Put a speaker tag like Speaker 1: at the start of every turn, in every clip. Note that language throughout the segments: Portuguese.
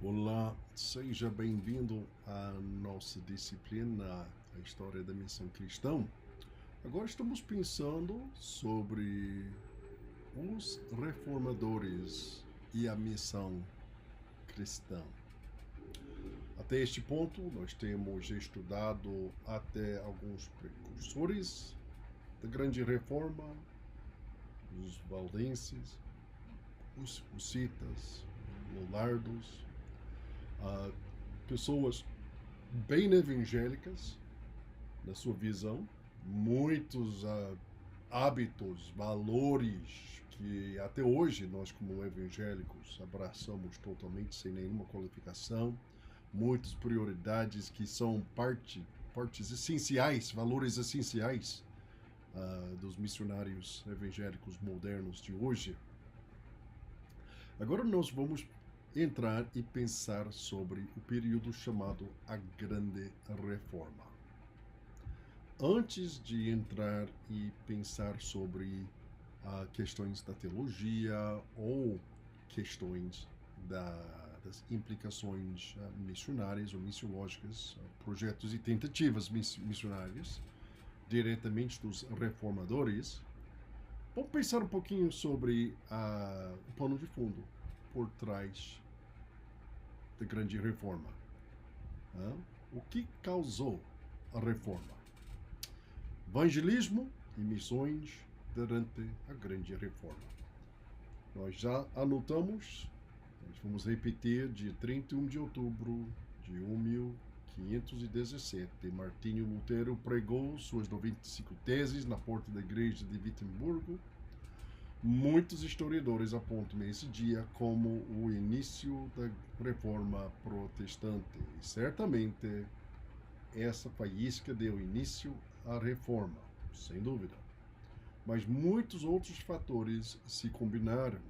Speaker 1: Olá, seja bem-vindo à nossa disciplina, a História da Missão Cristã. Agora estamos pensando sobre os reformadores e a missão cristã. Até este ponto, nós temos estudado até alguns precursores da Grande Reforma, os valdenses, os hussitas, lollardos, pessoas bem evangélicas, na sua visão, muitos hábitos, valores que até hoje nós, como evangélicos, abraçamos totalmente sem nenhuma qualificação, muitas prioridades que são partes essenciais, valores essenciais dos missionários evangélicos modernos de hoje. Agora nós vamos entrar e pensar sobre o período chamado a Grande Reforma. Antes de entrar e pensar sobre questões da teologia ou questões das implicações missionárias ou missiológicas, projetos e tentativas missionárias diretamente dos reformadores, vamos pensar um pouquinho sobre o pano de fundo por trás da Grande Reforma. O que causou a reforma? Evangelismo e missões durante a Grande Reforma. Nós já anotamos, nós vamos repetir, dia 31 de outubro de 1517, Martinho Lutero pregou suas 95 teses na porta da igreja de Wittenberg. Muitos historiadores apontam esse dia como o início da Reforma Protestante. E certamente essa faísca deu início à Reforma, sem dúvida. Mas muitos outros fatores se combinaram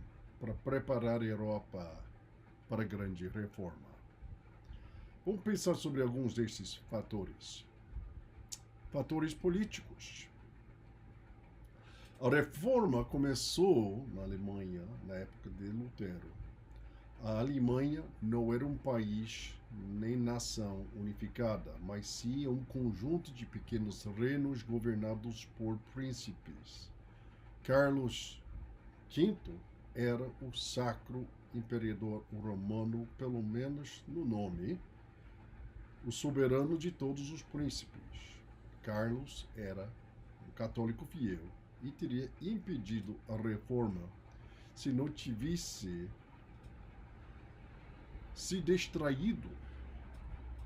Speaker 1: para preparar a Europa para a Grande Reforma. Vamos pensar sobre alguns desses fatores. Fatores políticos. A reforma começou na Alemanha, na época de Lutero. A Alemanha não era um país nem nação unificada, mas sim um conjunto de pequenos reinos governados por príncipes. Carlos V era o Sacro Imperador Romano, pelo menos no nome, o soberano de todos os príncipes. Carlos era um católico fiel e teria impedido a reforma se não tivesse se distraído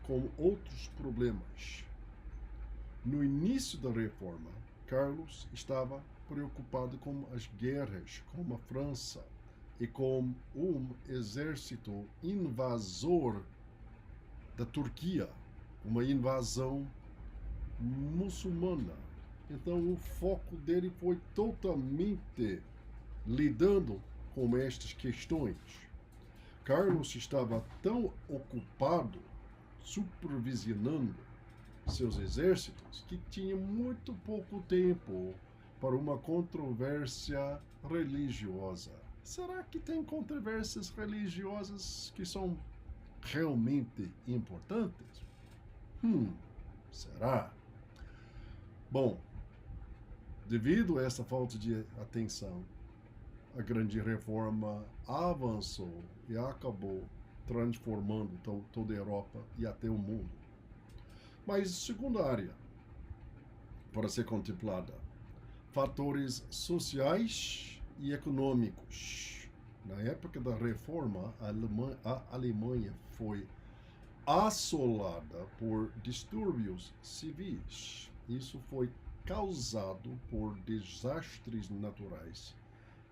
Speaker 1: com outros problemas. No início da reforma, Carlos estava preocupado com as guerras com a França e com um exército invasor da Turquia, uma invasão muçulmana. Então o foco dele foi totalmente lidando com estas questões. Carlos estava tão ocupado supervisionando seus exércitos que tinha muito pouco tempo para uma controvérsia religiosa. Será que tem controvérsias religiosas que são realmente importantes? Será? Bom, devido a essa falta de atenção, a Grande Reforma avançou e acabou transformando toda a Europa e até o mundo. Mas, segunda área, para ser contemplada, fatores sociais e econômicos. Na época da Reforma, a Alemanha foi assolada por distúrbios civis. Isso foi causado por desastres naturais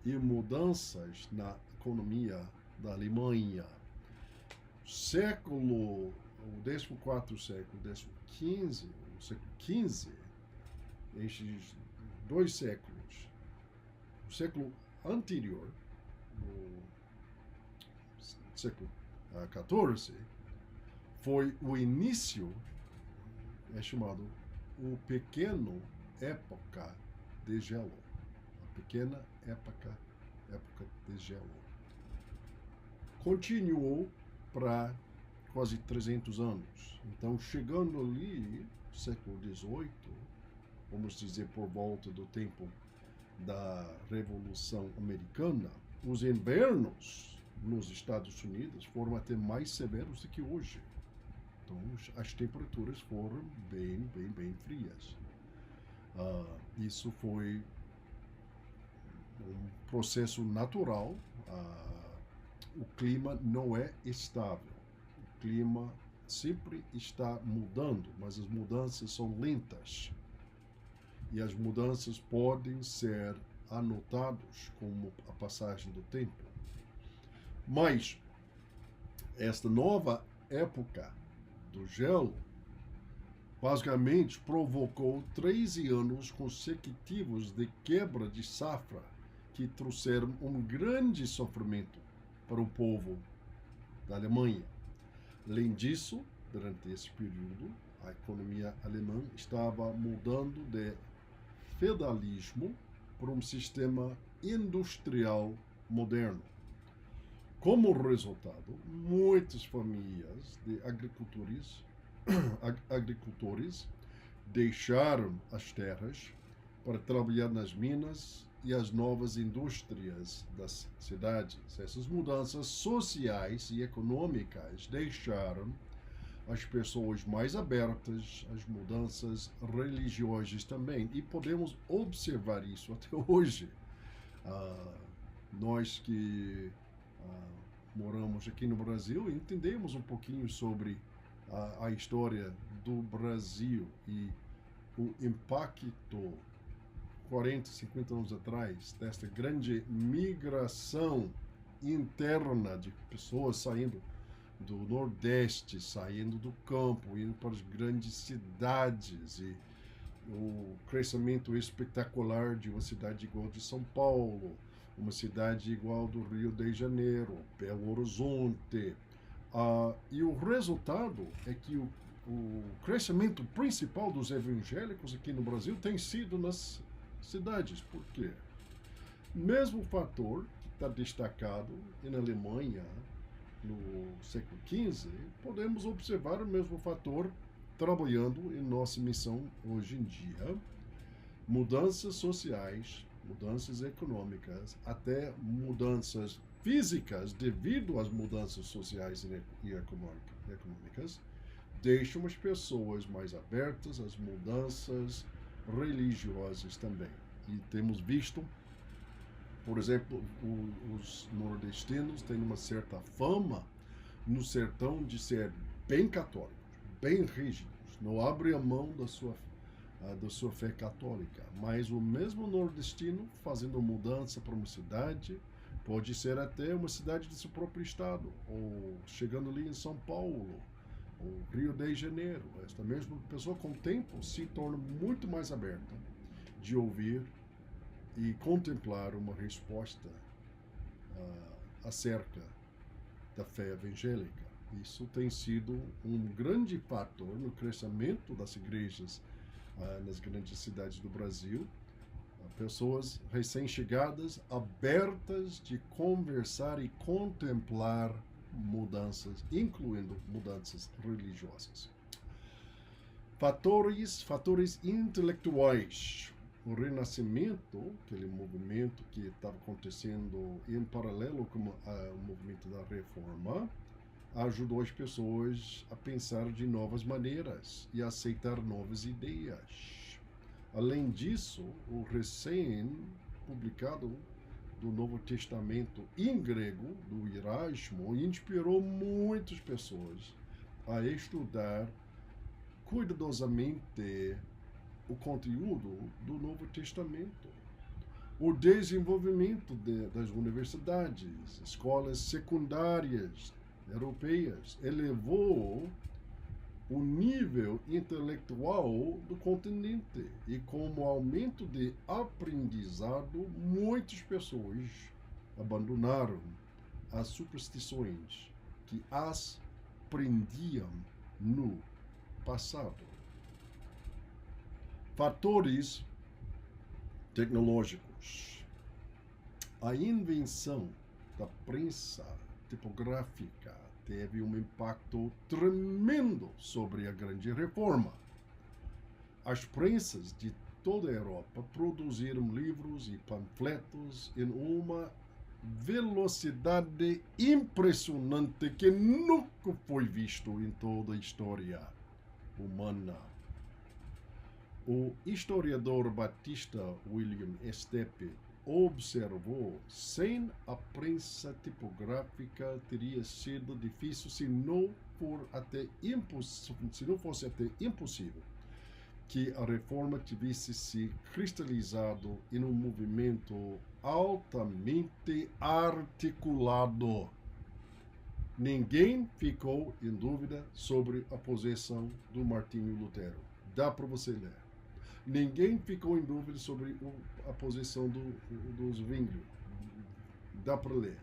Speaker 1: e mudanças na economia da Alemanha. O 14º século, o século XV, estes 2 séculos, o século anterior, o século XIV, foi o início, é chamado o pequeno época de gelo. A pequena época de gelo. Continuou para quase 300 anos. Então, chegando ali, século XVIII, vamos dizer por volta do tempo da Revolução Americana, os invernos nos Estados Unidos foram até mais severos do que hoje. Então, as temperaturas foram bem frias. Isso foi um processo natural. O clima não é estável. O clima sempre está mudando, mas as mudanças são lentas. E as mudanças podem ser anotadas como a passagem do tempo. Mas esta nova época do gelo basicamente provocou 13 anos consecutivos de quebra de safra que trouxeram um grande sofrimento para o povo da Alemanha. Além disso, durante esse período, a economia alemã estava mudando de feudalismo para um sistema industrial moderno. Como resultado, muitas famílias de agricultores deixaram as terras para trabalhar nas minas e as novas indústrias das cidades. Essas mudanças sociais e econômicas deixaram as pessoas mais abertas às mudanças religiosas também. E podemos observar isso até hoje. Nós que moramos aqui no Brasil entendemos um pouquinho sobre a história do Brasil e o impacto 40, 50 anos atrás desta grande migração interna de pessoas saindo do Nordeste, saindo do campo, indo para as grandes cidades, e o crescimento espetacular de uma cidade igual de São Paulo, uma cidade igual do Rio de Janeiro, Belo Horizonte. E o resultado é que o crescimento principal dos evangélicos aqui no Brasil tem sido nas cidades. Por quê? Mesmo fator que está destacado na Alemanha no século XV, podemos observar o mesmo fator trabalhando em nossa missão hoje em dia. Mudanças sociais, mudanças econômicas, até mudanças físicas devido às mudanças sociais e econômicas, deixam as pessoas mais abertas às mudanças religiosas também. E temos visto, por exemplo, os nordestinos têm uma certa fama no sertão de ser bem católicos, bem rígidos, não abrem a mão da sua fé católica. Mas o mesmo nordestino fazendo mudança para uma cidade, pode ser até uma cidade de seu próprio estado, ou chegando ali em São Paulo, ou Rio de Janeiro. Esta mesma pessoa, com o tempo, se torna muito mais aberta de ouvir e contemplar uma resposta acerca da fé evangélica. Isso tem sido um grande fator no crescimento das igrejas nas grandes cidades do Brasil. Pessoas recém-chegadas, abertas de conversar e contemplar mudanças, incluindo mudanças religiosas. Fatores intelectuais. O Renascimento, aquele movimento que estava acontecendo em paralelo com o movimento da Reforma, ajudou as pessoas a pensar de novas maneiras e a aceitar novas ideias. Além disso, o recém-publicado do Novo Testamento em grego, do Erasmo, inspirou muitas pessoas a estudar cuidadosamente o conteúdo do Novo Testamento. O desenvolvimento das universidades, escolas secundárias europeias, elevou o nível intelectual do continente, e com o aumento de aprendizado, muitas pessoas abandonaram as superstições que as prendiam no passado. Fatores tecnológicos. A invenção da prensa tipográfica teve um impacto tremendo sobre a Grande Reforma. As prensas de toda a Europa produziram livros e panfletos em uma velocidade impressionante que nunca foi visto em toda a história humana. O historiador batista William Steppe observou: sem a prensa tipográfica teria sido difícil, se não fosse até impossível, que a reforma tivesse se cristalizado em um movimento altamente articulado. Ninguém ficou em dúvida sobre a posição do Martinho Lutero. Dá para você ler. Ninguém ficou em dúvida sobre a posição dos Zwingli. Dá para ler.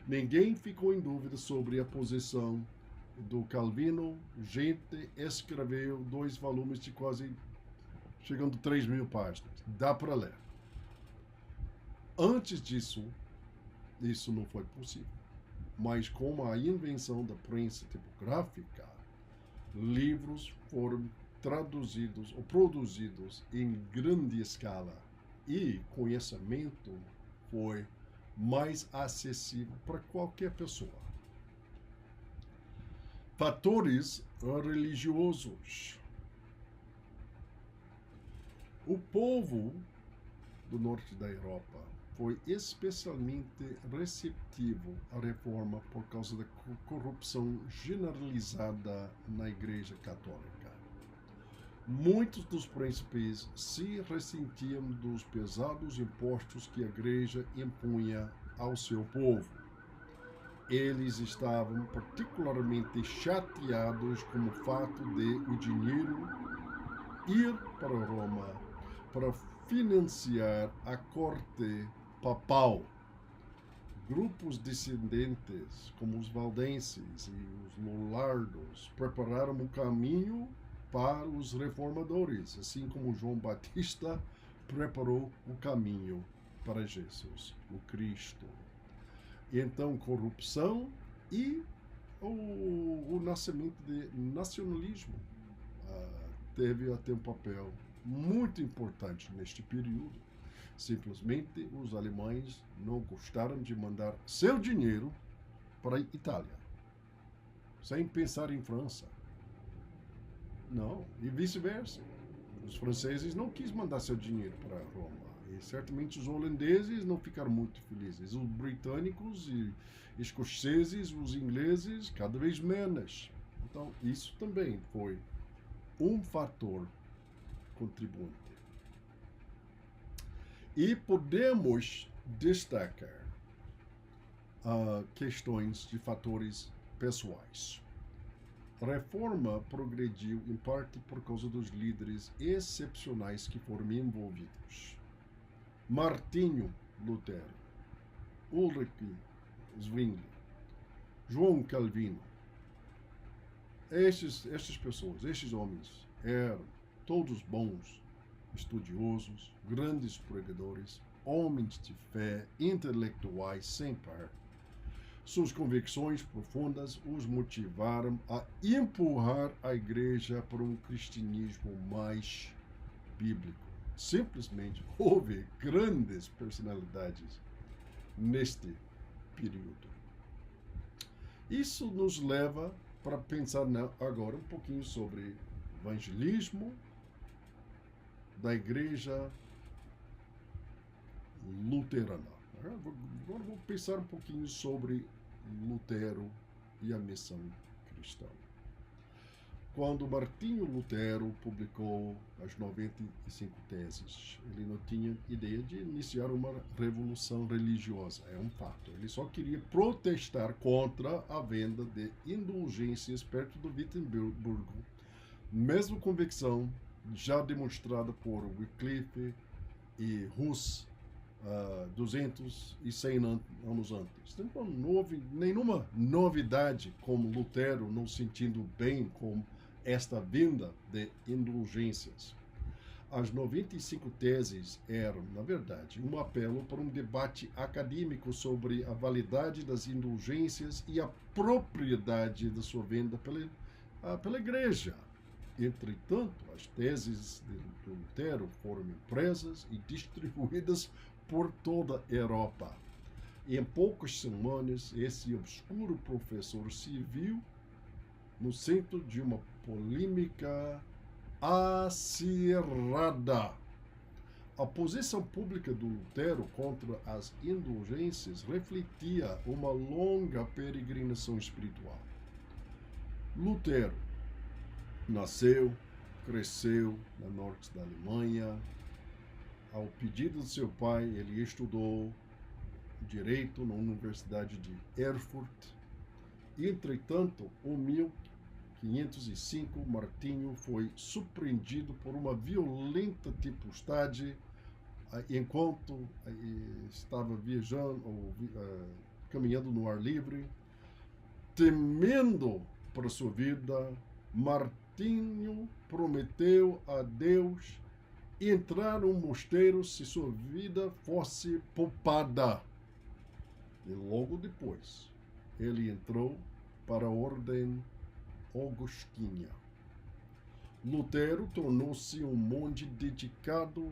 Speaker 1: Ninguém ficou em dúvida sobre a posição do Calvino. Gente escreveu 2 volumes de quase chegando a 3.000 páginas. Dá para ler. Antes disso, isso não foi possível. Mas com a invenção da prensa tipográfica, livros foram traduzidos ou produzidos em grande escala e conhecimento foi mais acessível para qualquer pessoa. Fatores religiosos. O povo do norte da Europa foi especialmente receptivo à reforma por causa da corrupção generalizada na Igreja Católica. Muitos dos príncipes se ressentiam dos pesados impostos que a Igreja impunha ao seu povo. Eles estavam particularmente chateados com o fato de o dinheiro ir para Roma para financiar a corte papal. Grupos dissidentes, como os valdenses e os lollardos, prepararam o caminho para os reformadores, assim como João Batista preparou o caminho para Jesus, o Cristo. E então, corrupção e o nascimento de nacionalismo teve até um papel muito importante neste período. Simplesmente os alemães não gostaram de mandar seu dinheiro para a Itália, sem pensar em França. Não, e vice-versa. Os franceses não quis mandar seu dinheiro para Roma. E certamente os holandeses não ficaram muito felizes. Os britânicos e escoceses, os ingleses, cada vez menos. Então, isso também foi um fator contribuinte. E podemos destacar questões de fatores pessoais. A reforma progrediu em parte por causa dos líderes excepcionais que foram envolvidos. Martinho Lutero, Ulrich Zwingli, João Calvino. Estas pessoas, estes homens, eram todos bons, estudiosos, grandes pregadores, homens de fé, intelectuais sem par. Suas convicções profundas os motivaram a empurrar a igreja para um cristianismo mais bíblico. Simplesmente houve grandes personalidades neste período. Isso nos leva para pensar agora um pouquinho sobre evangelismo da igreja luterana. Agora vou pensar um pouquinho sobre Lutero e a missão cristã. Quando Martinho Lutero publicou as 95 teses, ele não tinha ideia de iniciar uma revolução religiosa, é um fato. Ele só queria protestar contra a venda de indulgências perto do Wittenbergo, mesma convicção já demonstrada por Wycliffe e Hus 200 e 100 anos antes. Então, não houve nenhuma novidade como Lutero não sentindo bem com esta venda de indulgências. As 95 teses eram, na verdade, um apelo para um debate acadêmico sobre a validade das indulgências e a propriedade da sua venda pela Igreja. Entretanto, as teses de Lutero foram impressas e distribuídas por toda a Europa. Em poucas semanas, esse obscuro professor se viu no centro de uma polêmica acirrada. A posição pública do Lutero contra as indulgências refletia uma longa peregrinação espiritual. Lutero nasceu, cresceu no norte da Alemanha. Ao pedido de seu pai, ele estudou direito na Universidade de Erfurt. Entretanto, em 1505, Martinho foi surpreendido por uma violenta tempestade enquanto estava viajando ou caminhando no ar livre. Temendo para sua vida, Martinho prometeu a Deus entrar num mosteiro se sua vida fosse poupada. E logo depois, ele entrou para a ordem augustina. Lutero tornou-se um monge dedicado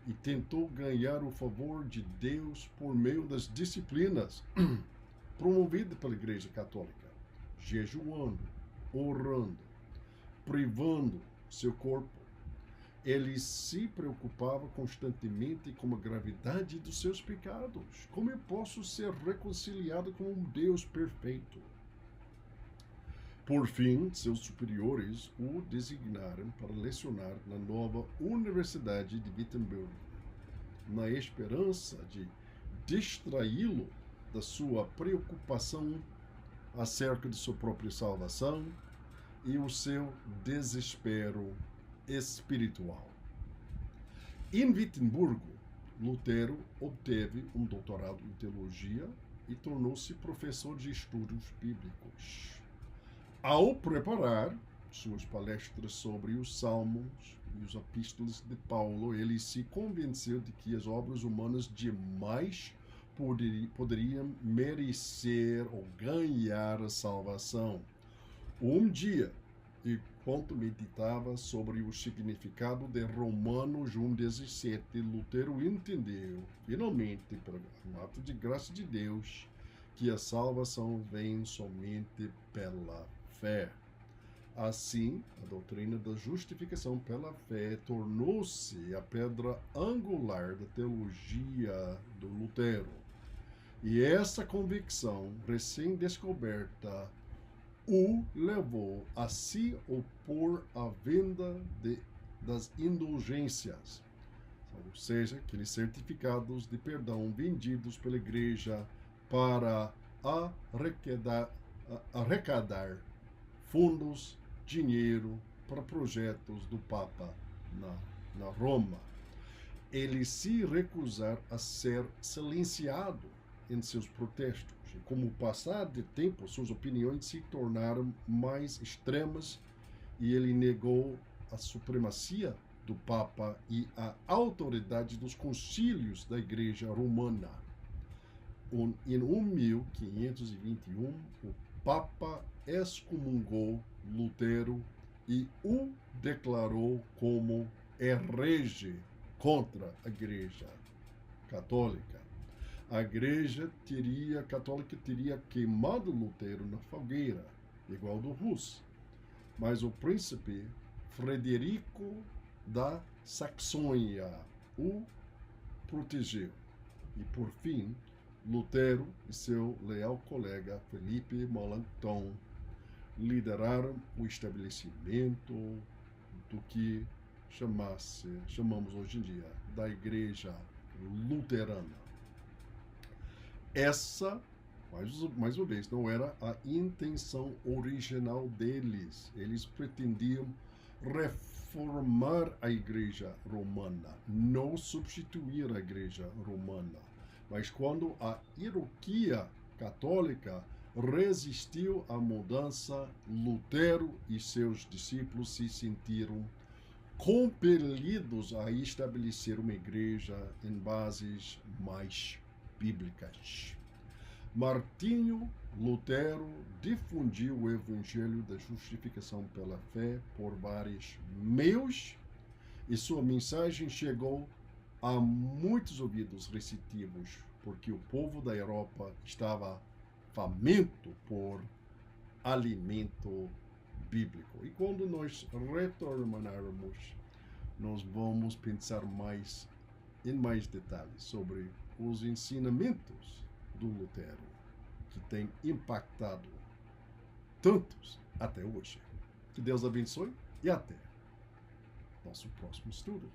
Speaker 1: e tentou ganhar o favor de Deus por meio das disciplinas promovidas pela Igreja Católica, jejuando, orando, privando seu corpo. Ele se preocupava constantemente com a gravidade dos seus pecados. Como eu posso ser reconciliado com um Deus perfeito? Por fim, seus superiores o designaram para lecionar na nova Universidade de Wittenberg, na esperança de distraí-lo da sua preocupação acerca de sua própria salvação e o seu desespero espiritual. Em Wittenbergo, Lutero obteve um doutorado em teologia e tornou-se professor de estudos bíblicos. Ao preparar suas palestras sobre os Salmos e os epístolas de Paulo, ele se convenceu de que as obras humanas jamais poderiam merecer ou ganhar a salvação. Um dia, enquanto meditava sobre o significado de Romanos 1,17, Lutero entendeu, finalmente, por um ato de graça de Deus, que a salvação vem somente pela fé. Assim, a doutrina da justificação pela fé tornou-se a pedra angular da teologia do Lutero. E essa convicção recém-descoberta o levou a se opor à venda das indulgências, ou seja, aqueles certificados de perdão vendidos pela Igreja para arrecadar fundos, dinheiro para projetos do Papa na Roma. Ele se recusar a ser silenciado em seus protestos. E com o passar do tempo, suas opiniões se tornaram mais extremas e ele negou a supremacia do Papa e a autoridade dos concílios da Igreja Romana. Em 1521, o Papa excomungou Lutero e o declarou como herege contra a Igreja Católica. A Igreja Católica teria queimado Lutero na fogueira, igual do Rus. Mas o príncipe Frederico da Saxônia o protegeu. E, por fim, Lutero e seu leal colega Felipe Melanchthon lideraram o estabelecimento do que chamamos hoje em dia da Igreja Luterana. Essa, mais uma vez, não era a intenção original deles. Eles pretendiam reformar a Igreja Romana, não substituir a Igreja Romana. Mas quando a hierarquia católica resistiu à mudança, Lutero e seus discípulos se sentiram compelidos a estabelecer uma igreja em bases mais bíblicas. Martinho Lutero difundiu o evangelho da justificação pela fé por vários meios e sua mensagem chegou a muitos ouvidos receptivos, porque o povo da Europa estava faminto por alimento bíblico. E quando nós retornarmos, nós vamos pensar em mais detalhes sobre os ensinamentos do Lutero, que tem impactado tantos até hoje. Que Deus abençoe e até nosso próximo estudo.